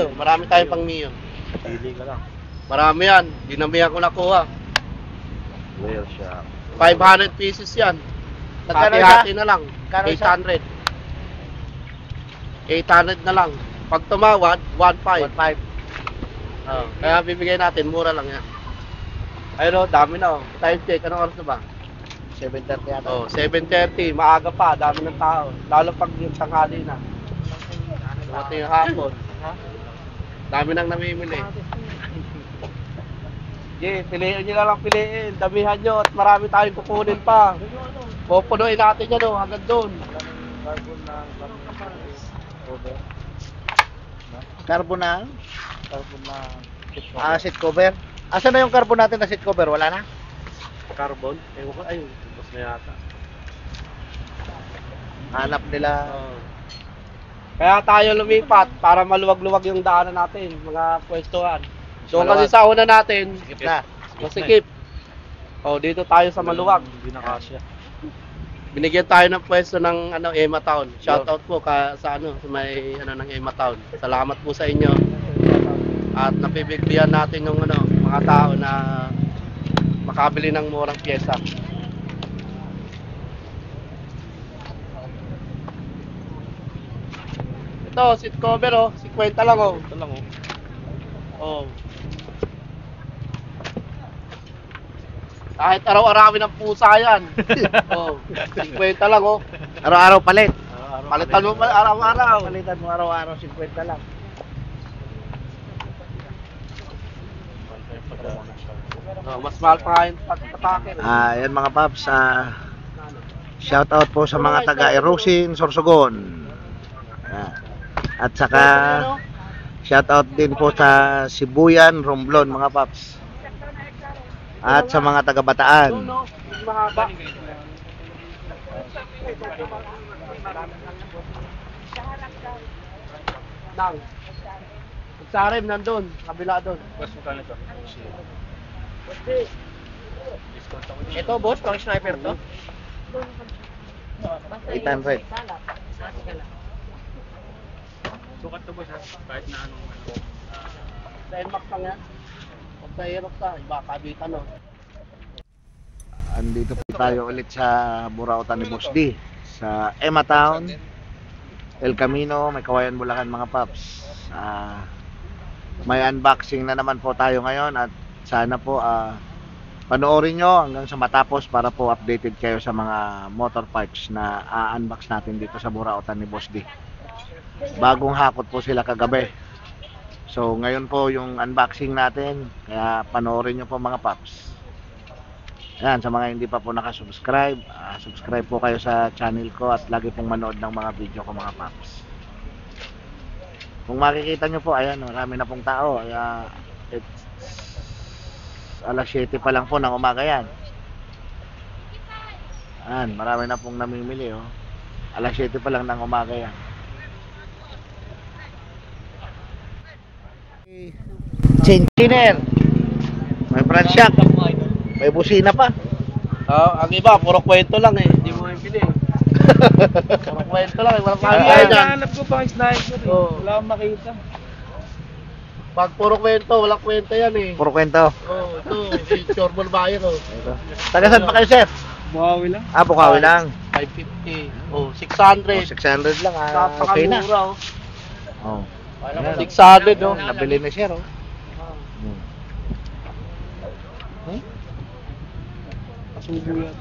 Mio. Marami tayong pang Mio. Pili ka lang. Marami yan. Dinamihan ko nakuha. Whale shop. 500 pieces yan. Magkano Hati-hati na lang. Magkano isa? 800. 800 na lang. Pag tumawad, 1.5. 1.5. Oh, kaya bibigay natin, mura lang yan. Ayun o, dami na o. Time check, anong oras na ba? 7:30 yata. Oh, 7:30, maaga pa, dami ng tao. Lalo pag yung tanghali na. Dumating yung hapon. Dami nang namimili. Piliin nyo na lang piliin. Damihan nyo at marami tayong kukunin pa. Pupunuin natin yan o, hanggang doon. Carbon na? Carbon na Seat cover. Asan na yung carbon natin na seat cover? Wala na? Carbon? Ewan ko, ayun, tapos na yata. Hanap nila. Kaya tayo lumipat para maluwag-luwag yung daanan natin, mga pwestuhan. So Maluwag. kasi sa una natin, Skip na. masikip. Oh, dito tayo sa maluwag. Hindi na kasya. Binigyan tayo ng pwesto ng Emma Town. Shoutout po sa may ng Emma Town. Salamat po sa inyo. At napibigyan natin yung mga tao na makabili ng murang pyesa. Ito, seat cover oh, 50 lang oh. Ito lang oh. Oh. Kahit araw-arawin ng pusa yan. Oh, 50 lang oh. Araw-araw palit. Palitan mo pa araw-araw. Palitan mo araw-araw 50 lang. Oh, mas mahal pa nga yung pagkatake. Yan mga paps, shout out po sa mga taga Erosin, Sorsogon. At saka shout out din po sa Sibuyan, Romblon mga paps. At sa mga taga Bataan. No, mahaba. Nang. Sa rin nandun, kabila doon. Boss, magkano ito? Ito boss, pang sniper to. 800. Sukat to boss ha? Kahit na anong Sa NMAX lang yan. Pag sa Aerox na, iba kabitan no. Andito po tayo ulit sa Burautan ni Boss D sa Emma Town, El Camino, may Kawayan, Bulacan mga paps. May unboxing na naman po tayo ngayon at sana po panoorin nyo hanggang sa matapos para po updated kayo sa mga motor parts na unbox natin dito sa Burautan ni Boss D. Bagong hakot po sila kagabi. So ngayon po yung unboxing natin, kaya panoorin nyo po mga paps. Yan, sa mga hindi pa po nakasubscribe, subscribe po kayo sa channel ko at lagi pong manood ng mga video ko mga paps. Kung makikita nyo po, ayan, marami na pong tao. It's alas 7 pa lang po ng umaga yan. Ayan, marami na pong namimili oh. Alas 7 pa lang ng umaga yan. Chain cleaner. May front shock. May busina pa. Ang iba, puro kwento lang eh. Hindi mo yung pili. Puro kwento lang eh. Walang makikita dyan. Hanap ko pang sniper eh. Oo. Wala akong makita. Pag puro kwento, walang kwenta yan eh. Puro kwento. Oh, ito, si Chorbol Bayer oh. Taga saan pa kayo, sir? Buhawi lang. Bukawi lang. 550. Oh, 600. 600 lang. Okay na. Napakamura oh. Oh. 600 oh. Nabili na siya, oh. Kasubo yan.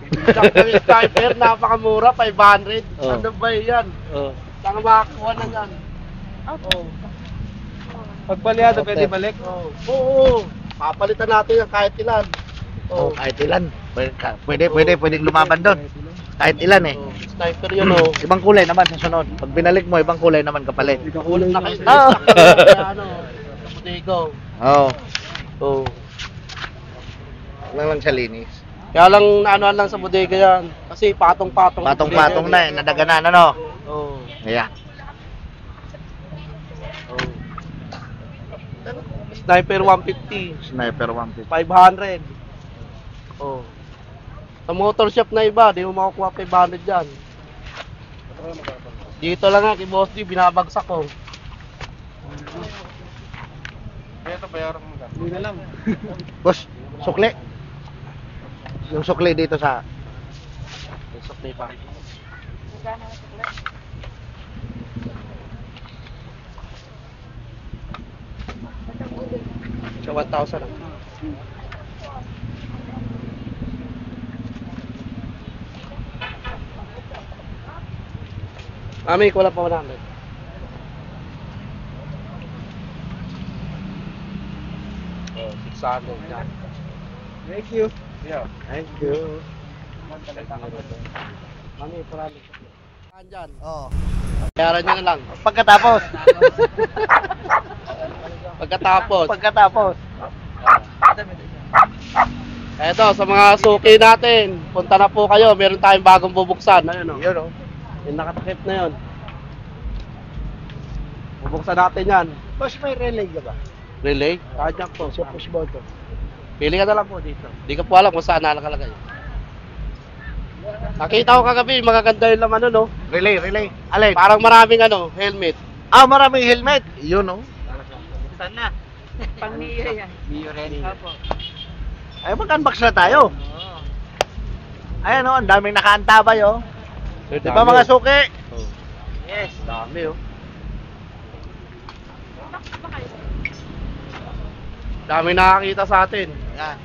Isang sniper, napakamura, 500. Oh. Ano ba yan? Oh. Saan makakuha na yan? Oh. Pagpalyado, Okay. pwede balik. Oh. Oo. Papalitan natin yan kahit ilan. Oh, kahit ilan. Pwedeng lumaban doon. Kahit ilan eh. Oh. Sniper yun oh. Ibang kulay naman sa sunod. Pag binalik mo, ibang kulay naman kapalit. Ikakulay Na na kayo kayo. Ah. sa ano, sa Pudigo. Oo. Oh. Lang sa linis. Kaya lang naanuan lang sa bodega yan. Kasi patong-patong. Patong-patong na eh. Nadaganan, ano? Oo. Ayan. Oh. Sniper 150. Sniper 150. 500. Oh. Sa motor shop na iba, di mo makukuha 500 dyan. Dito lang nga, kay Boss D, binabagsak ko. ito, bayaran mo lang. Hindi na lang. Boss, sukli. Yung sukli dito sa... Sukli pa. Sa 1,000 lang. Mami, kulang pa 100. Oh, 600 na. Thank you. Yeah. Thank you. Mami, parami. Andyan. Oh. Bayaran nyo na lang. Pagkatapos. Pagkatapos. Pagkatapos. Eto, sa mga suki natin, punta na po kayo. Meron tayong bagong bubuksan. Ayun o. Yun oh. Yung nakatakip na yun. Bubuksan natin yan. Boss, may relay ka ba? Relay? Kajak po. So, push button. Pili ka na lang po dito. Di ka po alam kung saan nakalagay. Nakita ko kagabi, magaganda yung laman no? Relay. Alin? Parang maraming helmet. Ah, maraming helmet. Yun oh. Saan na? Pang Mio yan. Mio rin. Opo. Ay, mag-unbox na tayo. Ayan oh, ang daming nakaantabay oh. Di ba mga suki? Oh. Yes. Dami oh. Daming nakakita sa atin. Yan.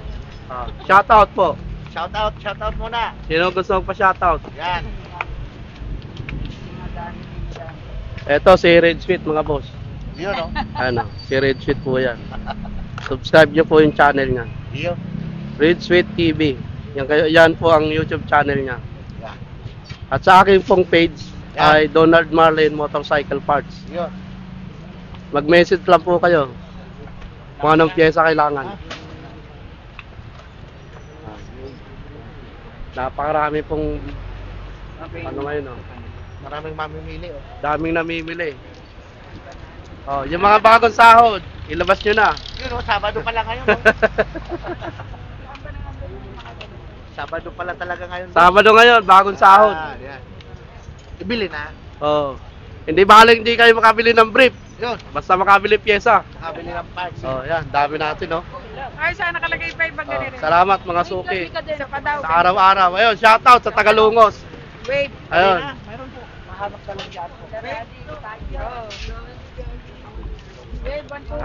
Shoutout po. Shoutout muna. Sino gusto pa shoutout? Yan. Eto si Red Sweet mga boss. Yun oh. Ano, si Red Sweet po yan. Subscribe nyo po yung channel niya. Yun. Red Sweet TV. Yan po ang YouTube channel niya. Yan. At sa akin pong page Yan. ay Donald Marlin Motorcycle Parts. Yun. Mag-message lang po kayo kung anong pyesa kailangan. Napakarami pong ano ngayon oh. Maraming mamimili oh. Daming namimili. Oh, yung mga bagong sahod, ilabas nyo na. Yun oh, Sabado pala ngayon oh. Sabado pala talaga ngayon. Sabado ngayon, bagong sahod. Yan. Ibili na. Oh. Hindi bahalang hindi kayo makabili ng brief. Yun. Basta makabili pyesa. Nakabili ng parts. Oh, yan, dami natin, no. Ay, saan nakalagay pa yung Oh, ganito? salamat mga suki. Isa pa daw. Sa araw-araw. Ayun, shoutout sa Tagalungos. Wait. Ayun. Mayroon po. Mahanap ka lang dyan po.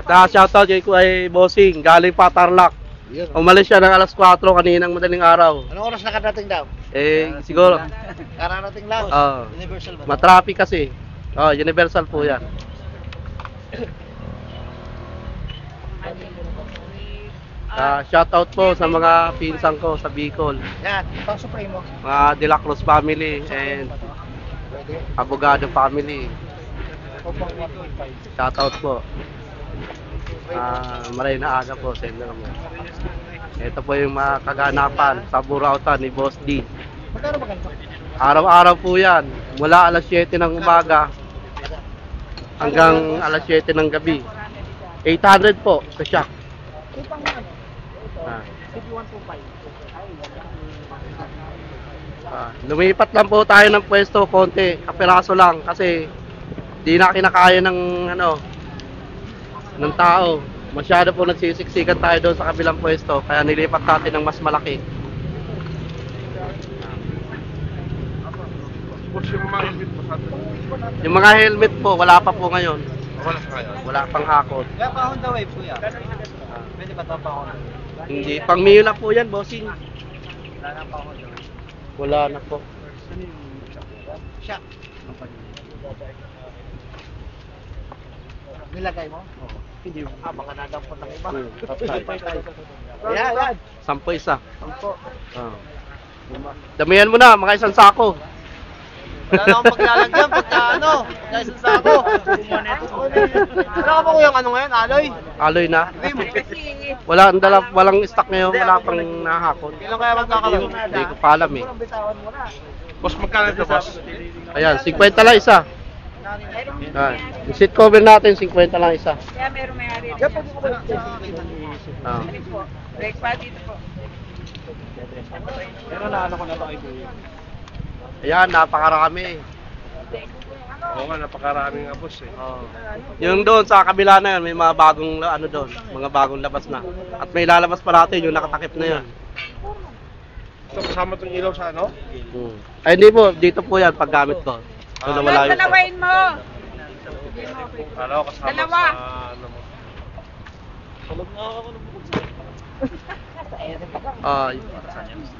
At shoutout kay Bossing, galing pa Tarlac. Yun. Umalis siya ng alas 4 kaninang madaling araw. Anong oras nakadating daw? Siguro. Kararating lang. Oh, Universal ba? matraffic kasi. Oh, universal po yan. Shoutout po sa mga pinsan ko sa Bicol. Yan. Pang Supremo. Mga De La Cruz family and Pwede. Abogado family. Shoutout po. Maray na aga po sa inyo naman. Ito po yung mga kaganapan sa Burautan ni Boss D. Magkano ba ganito? Araw-araw po yan. Mula alas 7 ng umaga hanggang alas 7 ng gabi. 800 po sa shop. Lumipat lang po tayo ng pwesto konti, kapiraso lang kasi di na kinakaya ng ng tao. Masyado po nagsisiksikan tayo doon sa kabilang pwesto kaya nilipat natin ng mas malaki. Yung mga helmet po, wala pa po ngayon. Wala pang hakot. Kaya pa Honda Wave kuya. Pwede ba ito pa Honda? Hindi, pang Mio na po yan, bossing. Wala na pa Honda Wave. Wala na po. Siya. Nilagay mo? Oo. Hindi. Baka nadampot ng iba. Yan, Yan. 10 isa. Sampo. Damihan mo na, mga isang sako. Wala na akong paglalagyan pagka dahil sa sako. Wala ka pa kuyang ngayon, Aloy? Aloy na. Kasi, Walang stock ngayon, wala pang nahakot. Kailan kaya magkakaroon? Hindi ko pa alam eh. Boss, magkano ito, boss? Ayan, 50 lang isa. Yung seat cover natin, 50 lang isa. kaya meron may hari. Ah. Ano po? Break pa dito po. Pero naano ko na ito kay kuya. Ayan, napakarami. Oo nga, napakaraming abos eh. Oh. Yung doon sa kabila na yun, may mga bagong ano doon, mga bagong labas na. At may lalabas pa natin yung nakatakip na yun. Ito kasama itong ilaw sa ano? Ay hindi po, dito po yan paggamit ko. So nawala yun. Dalawain mo. Kala ko kasama Dalawa. sa ano mo. Ah,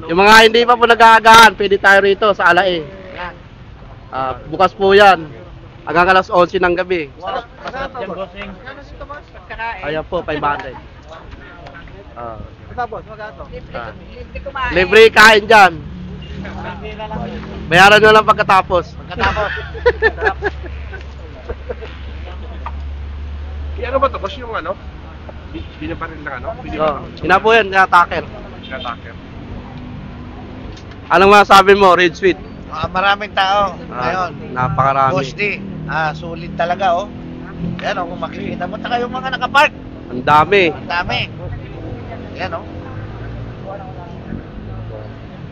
yung mga hindi pa po nag-aagahan, pwede tayo rito sa Alae. Bukas po yan. Hanggang alas 11 ng gabi. Ayan po, 500. Tapos, magkano? Libre kumain. Libre kain dyan. Bayaran nyo lang pagkatapos. Ano ba ito? Boss yung ano? Binabaril ng ano? Ina po yan, taker. Binatakir. Anong masasabi mo, Red Sweet? Maraming tao ngayon. Napakarami. Boss D, sulit talaga oh. Yan oh, kung makikita mo. Tsaka yung mga nakapark, Ang dami. ang dami. Yan oh.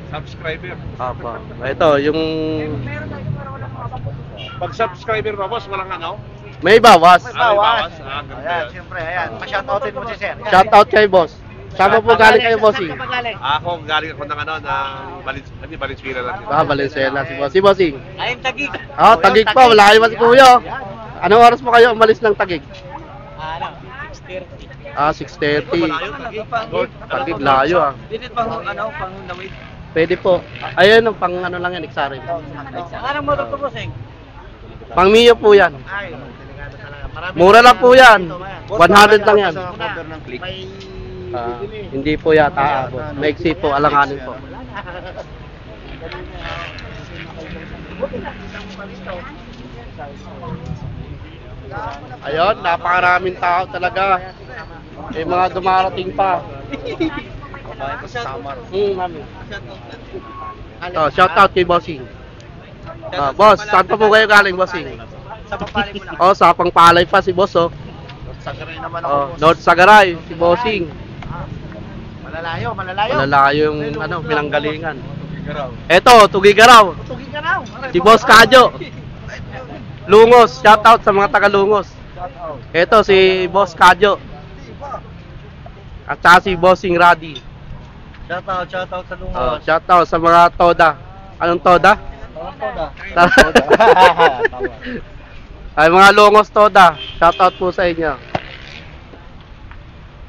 Subscriber. Apa. Ito, yung Pag subscriber ba, boss, walang ano? may bawas. May bawas. Ganda Ayan, yan. siyempre, ayan. Pa-shoutoutin mo si Sir. Shout out kay boss. Saan po galing kayo, bossing? Ako, galing ako ng ano, ng Valenzuela lang. Valenzuela si boss. Si bossing. Ayun, tagig. Tagig po. Wala kayo si kuya. Anong oras po kayo umalis ng Tagig? Ano? 6:30. 6:30. Tagig layo Dito pang ano, pang nawid. Pwede po. Ayun, pang ano lang yan, XRM. Anong motor to, bossing? Pang Mio po yan. Ay, delikado talaga. Maraming Mura lang po yan. 100 lang yan. Sa cover ng click. Hindi po yata abot. Maiksi po, alanganin po. Ayun, napakaraming tao talaga. May mga dumarating pa. Mami. Shout out kay Bossing. Boss, saan pa po kayo galing, Bossing? Sa papali mo lang. Sa Pangpalay pa si Boss, oh. Sagaray naman ako. boss. North Sagaray, si Bossing. Malalayo, malalayo. Malalayo yung pinanggalingan. Eto, Tugigaraw. Si Boss Kadyo. Lungos, shout out sa mga taga Lungos. Eto si Boss Kadyo. At saka si Bossing Radi. Shoutout sa Lungos. Shout out sa mga Toda. Anong Toda? Ay mga Lungos Toda. Shout out po sa inyo.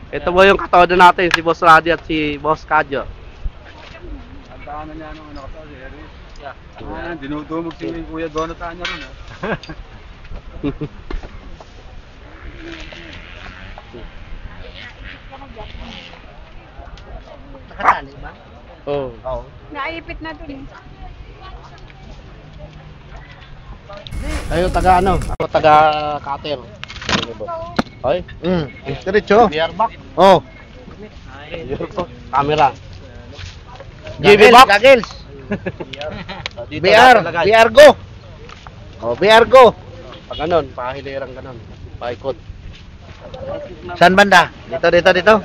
Ito po yung katoda natin, si Boss Radi at si Boss Kadyo. Ang daanan niya nung ano kasi, Eris. Dinudumog si Kuya Donatan niya rin. Nakasali ba? Oh. Oo. Naipit na dun eh. Kayo taga ano? Ako taga Cutter. Hoy, Diretso. Biyarbak. Oh. Camera. GB box. Goggles. BR. BR go. Oh, BR go. Pag ganon, pakahilirang ganon. Paikot. Saan banda? Dito.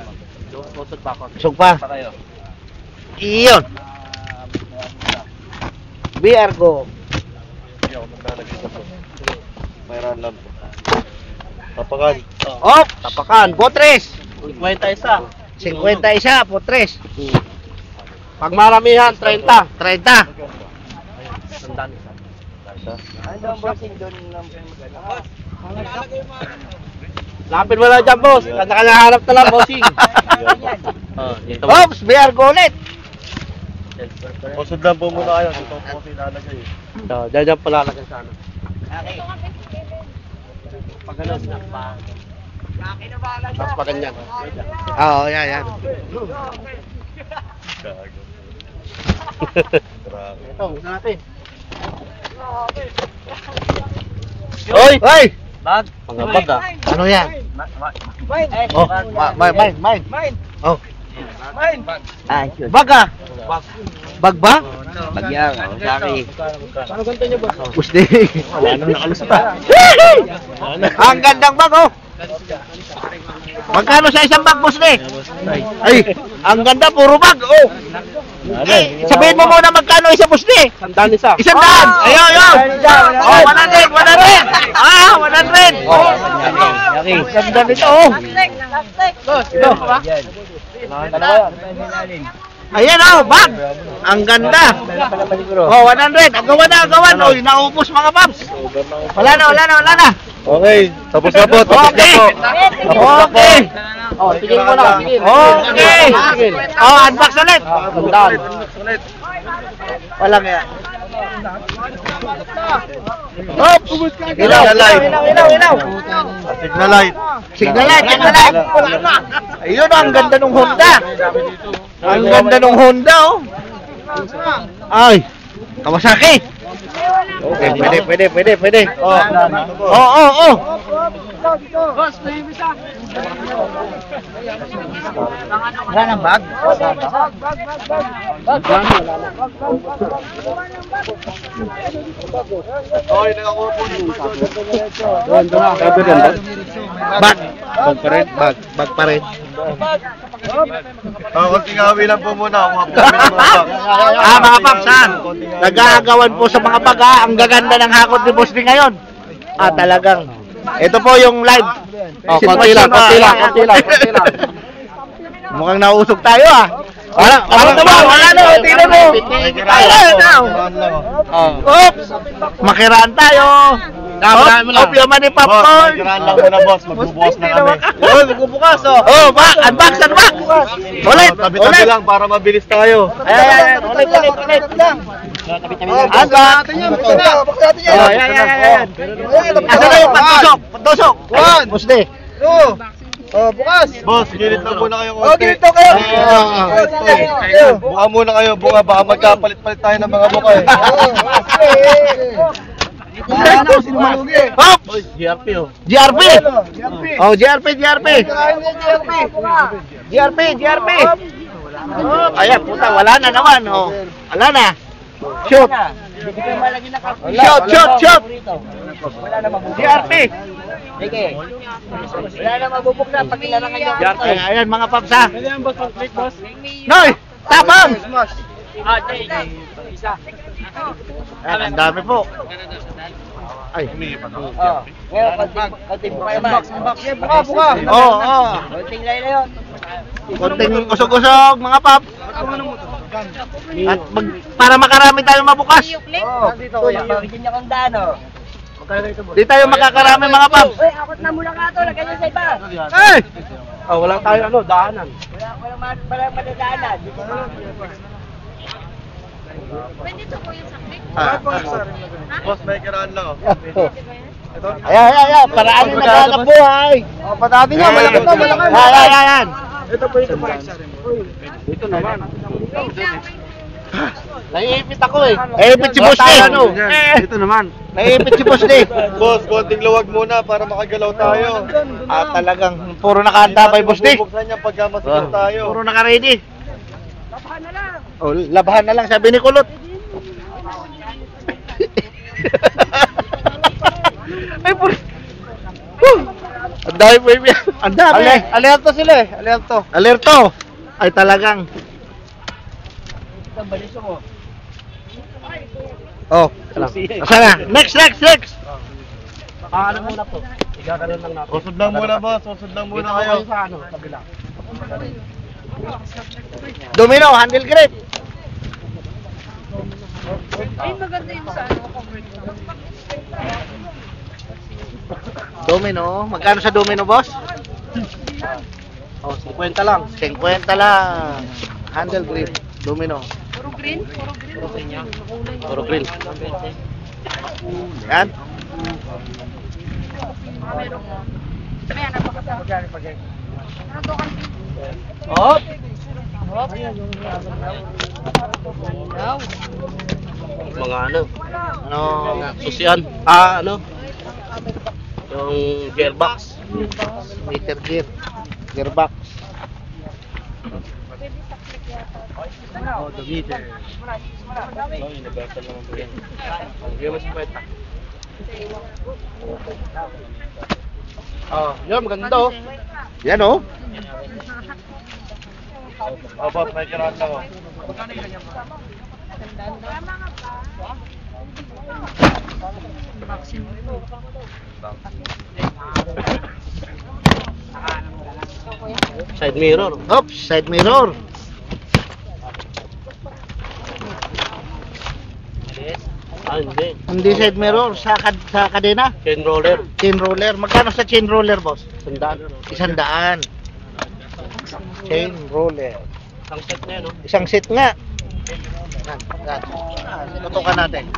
Tusod pa ako. Sug pa. Iyon. BR go. Mayroon lang. Tapakan. Op, tapakan. Potres. 51. 51, potres. Pag maramihan, 30. 30. Tandaan. Lapit mo lang dyan, boss. Kanya-kanya hanap na lang, bossing. Dito. Ops, BR go ulit. Kusod lang po muna kayo. Ito po sinalagay. Dyan palalagay sa ano. Pag ganon, tapos pag ganyan. Oo, yan. Ito, gusto natin. Hoy! Hoy! Bag. Mga bag ah. Ano yan? Mine. Oh, mine. Oh. Mine. Bag ah. Bag ba? Bagyan. Saki. Ano ganito nyo, boss? Gusti. Wala nang nakalusot ah. Ang gandang bag oh. Magkano sa isang bag, boss ni? Ay, ang ganda, puro bag oh. Sabihin mo muna magkano isa Busdi. Sandaan isa. 100. Ayun, ayun. Oh, 100, 100. 100. Oh. Ganda nito, oh. Ayan, oh, bag. Ang ganda. Oh, 100. Agawan na, agawan. Oh, naubos mga paps. Wala na. Okay, tapos na po, Okay. Okay. Oh, tingin ko na, tingin. Okay. Oh, unbox ulit. Sandaan. Walang yan. Oops! Ilaw. Signal light. Signal light. Ayun, ang ganda ng Honda. Ang ganda ng Honda, oh. Ay, Kawasaki. Okay, pwede. Oh. Wala nang bag? Okay, nakakuha po dito. Doon na. Sabi din ba? Bag. Bag pa rin. Konting awi lang po muna. Mga po mga bag. Mga paps, ha? Nag-aagawan po sa mga bag, ha? Ang gaganda ng hakot ni Boss D ngayon. Talagang. Ito po yung live. Oh, konti lang. Mukhang nausog tayo, ha? Wala na. Tingnan mo. Oops! Makiraan tayo. Yaman ni popcorn. Kiraan lang muna, boss. Magbubukas na kami. Yun, magbubukas, oh. Oh, unbox. Ulit. Tabi-tabi lang para mabilis tayo. Ayan. Ulit. Unbox. Oh, ayan. Asa na yung pantusok? One. Boss D. Two. Bukas. Boss, ginit lang muna kayo. Ginit lang kayo. Buka muna kayo. Baka magkapalit-palit tayo ng mga buka eh. Hop! GRP oh. GRP. Oh, GRP. Ayan, puta, wala na naman, oh. Wala na. Shoot. GRP. Wala na mabubuk na pag ilarangan niya. Ayan, mga paps, ha. Noy, tapang. Ang dami po. Ay. Konting buka naman. Buka. Oo. Konting lay na yun. Konting usog-usog, mga paps. At para makarami tayo mabukas. Dito kuya. Bigyan niya kong daan oh. Di tayo makakarami, mga paps. Uy, akot na mula ka to. Lagyan niya sa iba. Ay! Oh, wala tayo daanan. Walang madadaanan. Boss, may kiraan lang. Ayan. Paraan yung maghanap buhay. Patabi niya, malaki to, malaki. Ayan. Ito po. Ito naman. Naiipit ako eh. Naiipit si Boss D. Ito naman. Naiipit si Boss D. Boss, konting luwag muna para makagalaw tayo. Talagang puro nakaantabay, Boss D. Buksan niya pagka masigaw tayo. Puro naka-ready. Labahan na lang, sabi ni Kulot. Ay, puro. Ang dami po yun. Ang dami. Alerto sila eh. Alerto. Ay, talagang. Oh. Sana. Next. Ano muna po? Igaganon lang natin. Usod lang muna, boss. Usod lang muna Dito kayo. sa ano, kabila. Domino, handle grip. Ay, maganda yung sa ano, convert. Domino. Magkano sa domino, boss? Oh, 50 lang. 50 lang. Handle grip. Domino. Puro green? Puro grill. Yan. May anak pa ka. Ano to kan? Hop! Mga ano? Susian. Ano? Yung gearbox. Meter gear. Gearbox. Oh, the meter. Oh, universal naman po yan. Hindi mo 50. Oh, yun, maganda oh. Yan, oh. Boss, may kiraan lang. Side mirror. Oops, side mirror. Ah, hindi. Hindi side mirror, sa kadena. Chain roller. Chain roller. Magkano sa chain roller, boss? Sandaan. 100. Chain roller. Ang set na yun, no? Isang set nga. Yan, yan. Tutukan natin.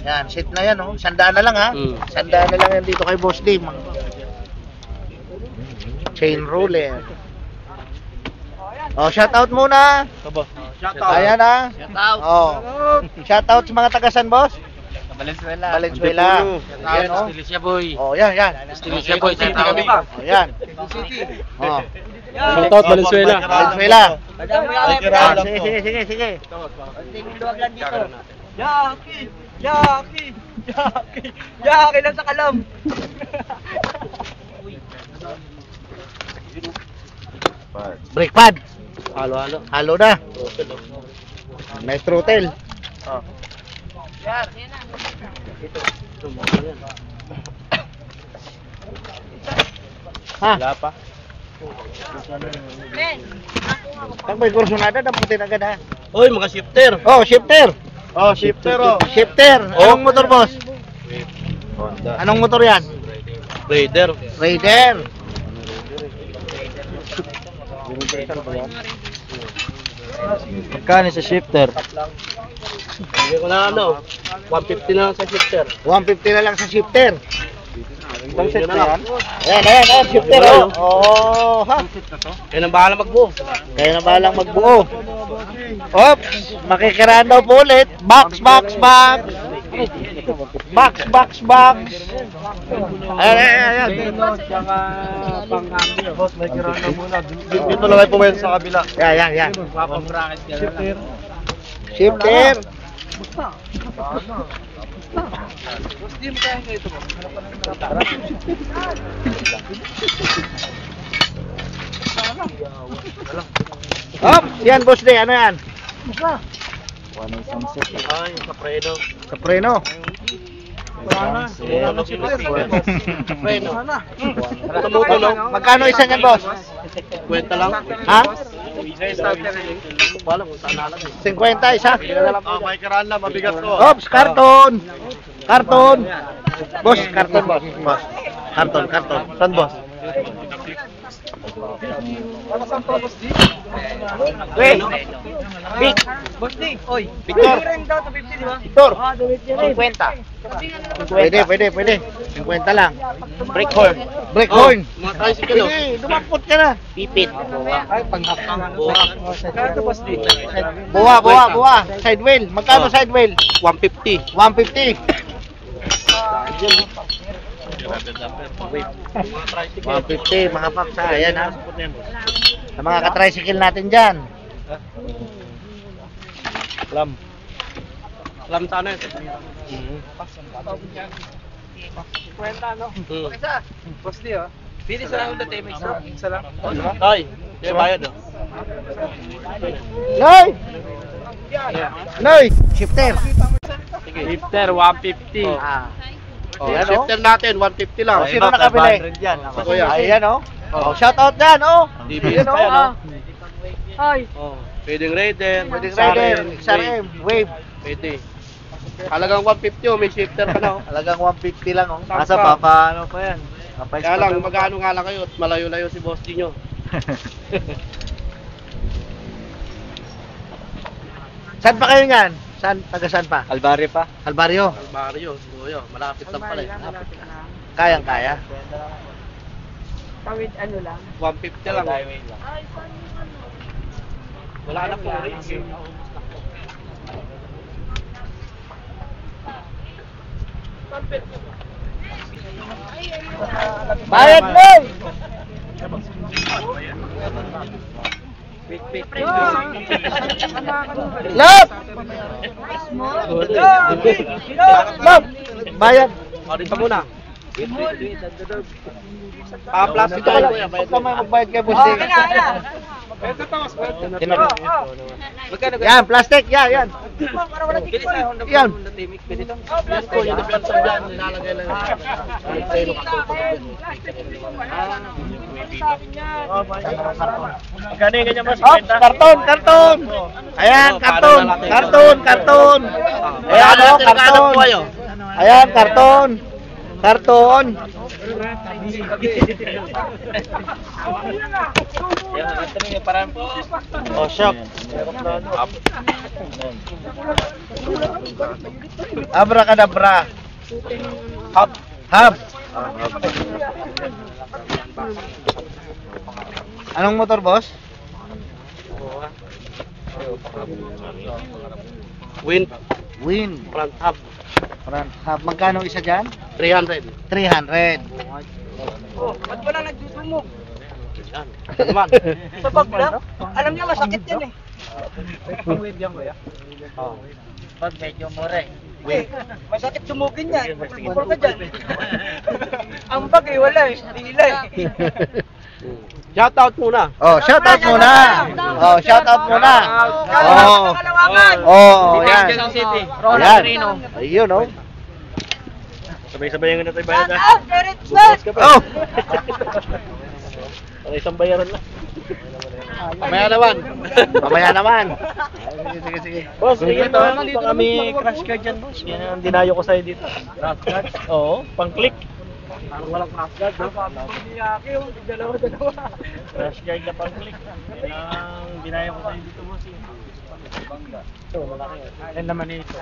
Yan, set na yan, oh. 100 na lang, ha? Mm. 100 na lang yan dito kay Boss Dim. Chain roller. Oh, shout out muna. Shout out. Ayan, ha? Shout out. Oh. Shout out sa mga tagasan, boss. Valenzuela. Valenzuela. Yan, oh. Estilisya boy. Oh, yan, yan. Estilisya boy. City kami pa. Oh, yan. Oh. Shout out Valenzuela. Valenzuela. Valenzuela. Sige, sige, sige, sige. Luwag lang dito. Yaki! Yaki! Yaki! Yaki lang sa kalam! Brake pad. Halo-halo. Halo na. Throttle, oh. May throttle. Oh. Ha? Wala pa. Pag may kursunada, damputin agad, ha? Uy, mga shifter. Oh, shifter. Oh, shifter oh! Shifter. Anong motor, boss? Honda. Anong motor yan? Raider. Raider. Magkano sa shifter? Hindi ko na ano. 150 na lang sa shifter. 150 na lang sa shifter. Ibang set na yan. Ayan, ayan, ayan, shifter, oh. Oh, ha? Yan ang bahala magbuo. Kaya na balang magbuo. Oops, makikiraan daw po ulit. Box, box, box. Box, box, box. Ayan, ayan, ayan. Tsaka pang-cambio. Boss, may kiraan na muna. Dito lang ay pumayos sa kabila. Yan, yan, yan. Mapang-bracket ka na lang. Shifter. Hop, yan boss day, ano yan? Ay, sa preno. Sa preno. Preno. Tumutulong. Magkano isa niyan, boss? Kwenta lang. Ha? Wala kung saan nalang. 50 isa. May kiraan na, mabigat to. Ops, karton. Karton. Boss, karton, boss. Boss. Karton, karton. Saan, boss? Wait. Big. Boss D, oy. Victor. Ring daw to 50, di ba? Victor. 50. Pwede, pwede, pwede. 50 lang. Brake horn. Brake horn. Mga tricycle, oh. Pwede, dumampot ka na. Pipit. Ay, panghapangan. Kano to, Boss D? Buwa, buwa, buwa. Side wheel. Magkano side wheel? 150. 150. 150, mga paps, ha. Ayan, ha. Sa mga ka-tricycle natin dyan. Lam. Lam sana. Kwenta, no? Hmm. Isa. Boss D, oh. Pili sa lang dati, may isa. Isa lang. Ay, may bayad, oh. Noy! Noy! Shifter. Shifter, 150. Ah. Oh, Ayan, oh. shifter natin, 150 lang. Oh, sino nakabili? Ako yan. Ayan, oh. Oh, shout out dyan, oh. TBS Ayan, pa yan, oh. Ay. Oh, pwedeng Raider, Pwedeng rider, XRM, wave. Pwede. Halagang 150, oh, may shifter ka na, oh. Halagang 150 lang, oh. Asa pa, paano pa yan? Kaya lang, magkano nga lang kayo at malayo-layo si Boss D nyo. Saan pa kayo yan? Saan? Taga saan pa? Albaryo pa. Albaryo. Mario, Suyo, malapit lang pala. Kayang-kaya. Tawid ano lang. 150 lang. Wala na po rin. Bayad, Noy! Love! Love! Bayad! O, dito muna. Plastic Dito ka tayo, lang. kuya. Huwag ka man magbayad kay Boss D. Yan, plastic, yan. Yan. Yan po, yung depensa dyan, nilalagay lang. Karton. Ayan, karton. Ayan, karton. Ayan, karton. Oh, shock. Abracadabra. Hub. Anong motor, boss? Wind Win. front hub, Front hub. Magkano isa dyan? 300. 300. Ba't wala nagdudumog? Yan. Ito naman. Sa bag lang? Alam niya masakit yan eh. Pag medyo more. Masakit sumugin yan. Magpipol ka dyan. Ang bag eh, wala eh. Tila eh. Shout out muna. Oh, shout out muna. Oh, shout out muna. Oh. Kalawangan. Oh, yan. City. Yan. Ayun, oh. Sabay-sabay yung natin bayad Shout out, Derek Smith! Oh. Para isang bayaran lang. Mamaya naman. Mamaya naman. Sige. Boss, sige to. Dito kami crash card dyan, boss. Yan ang dinayo ko sa'yo dito. Crash card? Oo, pang-click. Parang walang crash guard, no? Dalawa. Crash card na pang-click. Yan ang dinayo ko sa'yo dito, boss. Ito, malaki. Yan naman ito.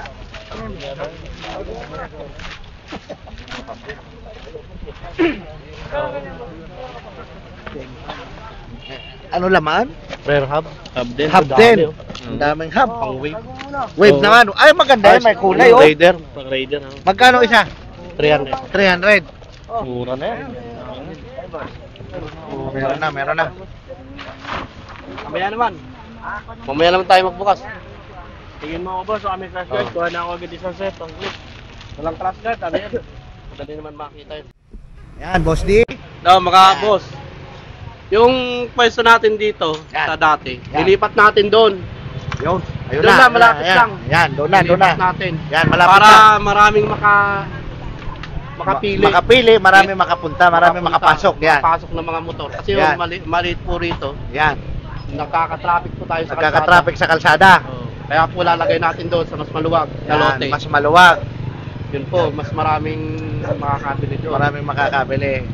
Ano laman? Prayer hub. Hub din. Hub din. Ang daming hub. Pang wave. Wave naman. Ay, maganda yan. May kulay, oh. Raider. Pang-raider. Magkano isa? 300. 300. Mura na yan. Meron na. Mamaya naman. Mamaya naman tayo magbukas. Tingin mo ako, boss. Sa aming crash card. Kuha na ako agad isang set. Pang-click. Walang crash guard, ano yan? Madali naman makita yun. Yan, Boss D. No, mga boss. Yung pwesto natin dito Yan. sa dati, Yan. nilipat natin doon. Yun. Ayun Doon na. na, malapit Yan. lang. Yan, doon na. Nilipat natin. Yan, malapit Para na. maraming makapili. Makapili, marami makapunta, marami makapasok. Yan. Makapasok ng mga motor. Kasi Yan. yung maliit po rito, Yan. nakaka-traffic po tayo sa Nagkaka-traffic sa kalsada. Oo. Kaya po lalagay natin doon sa mas maluwag na Yan, lote. mas maluwag. Yun po, mas maraming makakabili doon. Maraming makakabili.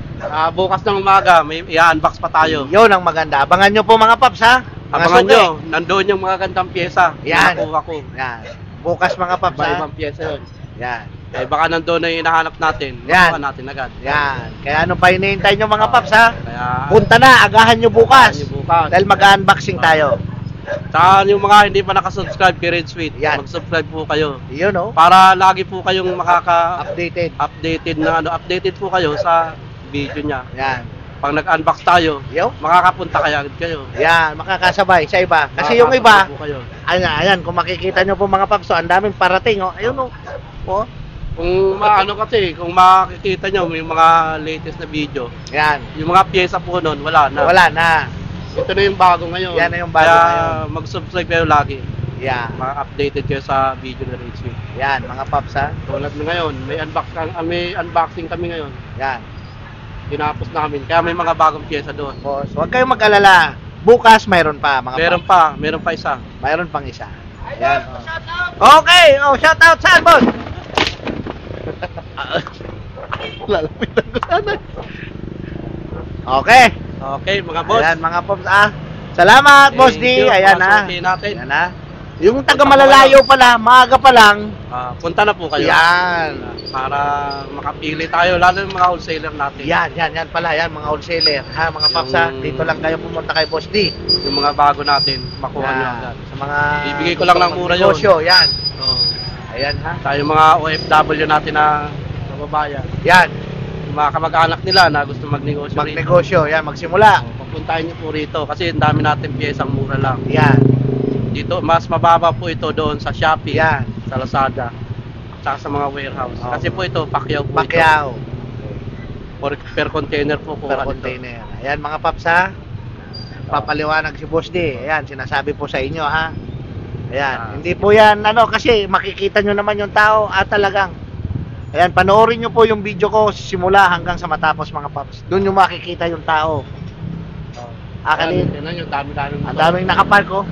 Bukas ng umaga, may i-unbox pa tayo. Yun ang maganda. Abangan nyo po mga paps, ha? Mga Abangan suki. nyo, nandoon yung mga gandang pyesa. Yan. Nakuha ko. Yan. Bukas mga paps, ha? Ibang pyesa yun. Yan. Eh, baka nandoon na yung hinahanap natin. Yan. Makuha natin agad. Yan. Kaya ano pa hinihintay nyo mga paps, ha? Kaya, Punta na, agahan nyo bukas. Agahan nyo bukas. Dahil mag-unboxing tayo. saka yung mga hindi pa nakasubscribe kay Red Sweet, Yan. mag-subscribe po kayo. Yun, oh. Para lagi po kayong Updated. updated po kayo sa video niya. Yan. Pag nag-unbox tayo, Yo. makakapunta kaya agad kayo. Yan, makakasabay sa iba. Kasi yung iba, Makakasabay po kayo. ayan, kung makikita nyo po mga paps, ang daming parating, oh. Ayun, oh. Oh. Kung kung makikita nyo yung mga latest na video, Yan. yung mga pyesa po nun, wala na. Wala na. Ito na yung bago ngayon. Yan na yung bago Kaya ngayon. mag-subscribe kayo lagi. Yan. Updated kayo sa video na Red Sweet. Yan, mga paps, ha? Tulad na ngayon, may unboxing kami ngayon. Yan. Tinapos namin. Kaya may mga bagong pyesa doon. Boss, huwag kayong mag-alala. Bukas, mayroon pa, mga paps. Meron pa isa. Mayroon pang isa. Yan. Okay, oh, shout out saan, boss? Lalapitan ko sana. Okay. Okay, mga boss. Ayan, mga pops, ah. Salamat, Boss D. Thank you, Ayan, mga ah. suki natin. Ayan, ah. Yung taga malalayo pala, maaga pa lang. Punta na po kayo. Yan. Para makapili tayo, lalo yung mga wholesaler natin. Yan pala, yan, mga wholesaler. Ha, mga pops, ha. Dito lang kayo pumunta kay Boss D. Yung mga bago natin, makuha nyo Yan. agad. Sa mga... Ibigay ko lang ng mura yun. negosyo, yan. Oo. Ayan, ha. Tayo mga OFW natin na kababayan. Yan. Yung mga kamag-anak nila na gusto magnegosyo rito. Magnegosyo, yan, magsimula. Papuntahin nyo po rito kasi ang dami natin piyesang mura lang. Yan. Dito, mas mababa po ito doon sa Shopee, Yan. sa Lazada, at sa mga warehouse. Oo. Kasi po ito, Pacquiao po Pacquiao. ito. Per container po Per kuha nito. container. Ayan, mga paps, ha. Papaliwanag si Boss D. Ayan, sinasabi po sa inyo ha. Ayan, hindi po yan ano kasi makikita nyo naman yung tao at talagang ayan, panoorin nyo po yung video ko simula hanggang sa matapos mga paps. Doon nyo makikita yung tao. Akalin, Tingnan nyo, dami-dami. ang daming nakapark oh.